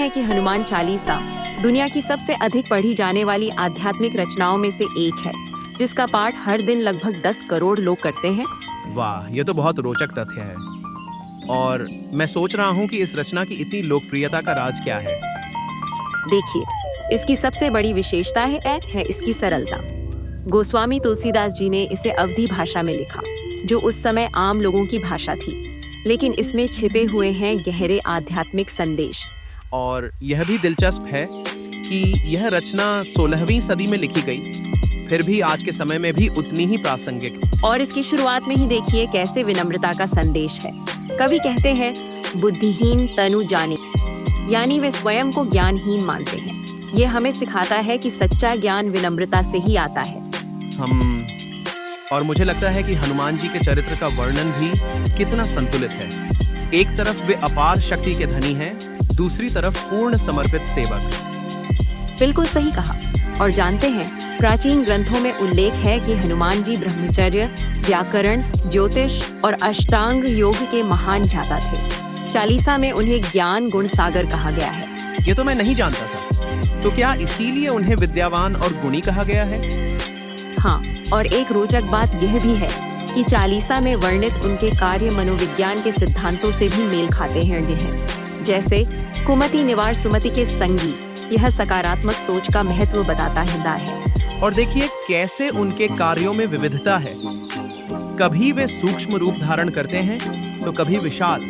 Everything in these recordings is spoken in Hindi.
हैं कि हनुमान चालीसा दुनिया की सबसे अधिक पढ़ी जाने वाली आध्यात्मिक रचनाओं में से एक है, जिसका पाठ हर दिन लगभग 10 करोड़ लोग करते हैं। वाह, ये तो बहुत रोचक तथ्य है। और मैं सोच रहा हूँ कि इस रचना की इतनी लोकप्रियता का राज क्या है। देखिए, इसकी सबसे बड़ी विशेषता है इसकी सरलता। गोस्वामी तुलसीदास जी ने इसे अवधी भाषा में लिखा, जो उस समय आम लोगों की भाषा थी, लेकिन इसमें छिपे हुए हैं गहरे आध्यात्मिक संदेश। और यह भी दिलचस्प है कि यह रचना 16वीं सदी में लिखी गई, फिर भी आज के समय में भी उतनी ही प्रासंगिक। और इसकी शुरुआत में ही देखिए कैसे विनम्रता का संदेश है। कवि कहते हैं, बुद्धिहीन तनु जाने, यानी वे स्वयं को ज्ञानहीन मानते हैं। ये हमें सिखाता है कि सच्चा ज्ञान विनम्रता से ही आता है। और मुझे लगता है कि हनुमान जी के चरित्र का वर्णन भी कितना संतुलित है। एक तरफ वे अपार शक्ति के धनी हैं, दूसरी तरफ पूर्ण समर्पित सेवक। बिल्कुल सही कहा। और जानते हैं, प्राचीन ग्रंथों में उल्लेख है कि हनुमान जी ब्रह्मचर्य, व्याकरण, ज्योतिष और अष्टांग योग के महान ज्ञाता थे। चालीसा में उन्हें ज्ञान गुण सागर कहा गया है। ये तो मैं नहीं जानता था। तो क्या इसीलिए उन्हें विद्यावान और गुणी कहा गया है? हाँ, और एक रोचक बात यह भी है कि चालीसा में वर्णित उनके कार्य मनोविज्ञान के सिद्धांतों से भी मेल खाते हैं। जैसे कुमति निवार सुमति के संगी, यह सकारात्मक सोच का महत्व बताता है। और देखिए कैसे उनके कार्यों में विविधता है। कभी वे सूक्ष्म रूप धारण करते हैं तो कभी विशाल।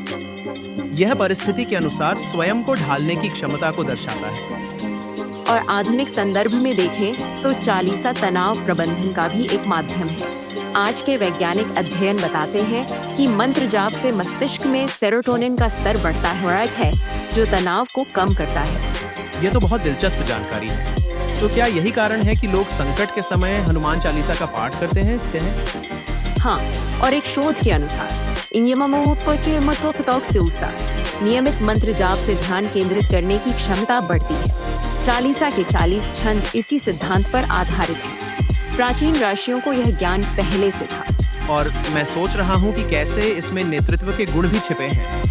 यह परिस्थिति के अनुसार स्वयं को ढालने की क्षमता को दर्शाता है। और आधुनिक संदर्भ में देखें तो चालीसा तनाव प्रबंधन का भी एक माध्यम है। आज के वैज्ञानिक अध्ययन बताते हैं कि मंत्र जाप से मस्तिष्क में सेरोटोनिन का स्तर बढ़ता है, जो तनाव को कम करता है। यह तो बहुत दिलचस्प जानकारी है। तो क्या यही कारण है कि लोग संकट के समय हनुमान चालीसा का पाठ करते हैं? हाँ, और एक शोध के अनुसार नियमित मंत्र जाप से ध्यान केंद्रित करने की क्षमता बढ़ती है। चालीसा के 40 छंद इसी सिद्धांत पर आधारित हैं। प्राचीन ऋषियों को यह ज्ञान पहले से था। और मैं सोच रहा हूँ कि कैसे इसमें नेतृत्व के गुण भी छिपे हैं,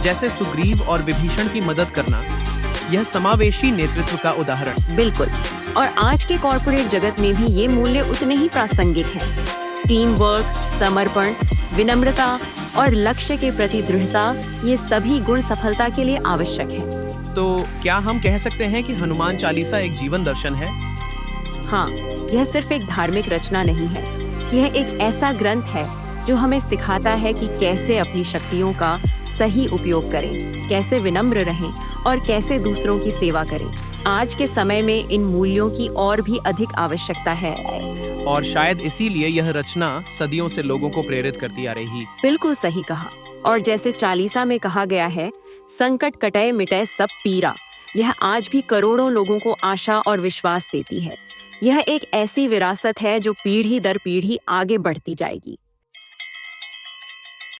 जैसे सुग्रीव और विभीषण की मदद करना। यह समावेशी नेतृत्व का उदाहरण। बिल्कुल। और आज के कॉर्पोरेट जगत में भी ये मूल्य उतने ही प्रासंगिक हैं। टीम वर्क, समर्पण, विनम्रता और लक्ष्य के प्रति दृढ़ता, ये सभी गुण सफलता के लिए आवश्यक हैं। तो क्या हम कह सकते हैं कि हनुमान चालीसा एक जीवन दर्शन है? हाँ, यह सिर्फ एक धार्मिक रचना नहीं है। यह एक ऐसा ग्रंथ है जो हमें सिखाता है कि कैसे अपनी शक्तियों का सही उपयोग करें, कैसे विनम्र रहें और कैसे दूसरों की सेवा करें। आज के समय में इन मूल्यों की और भी अधिक आवश्यकता है। और शायद इसीलिए यह रचना सदियों से लोगों को प्रेरित करती आ रही। बिल्कुल सही कहा। और जैसे चालीसा में कहा गया है, संकट कटे मिटे सब पीरा, यह आज भी करोड़ों लोगों को आशा और विश्वास देती है। यह एक ऐसी विरासत है जो पीढ़ी दर पीढ़ी आगे बढ़ती जाएगी।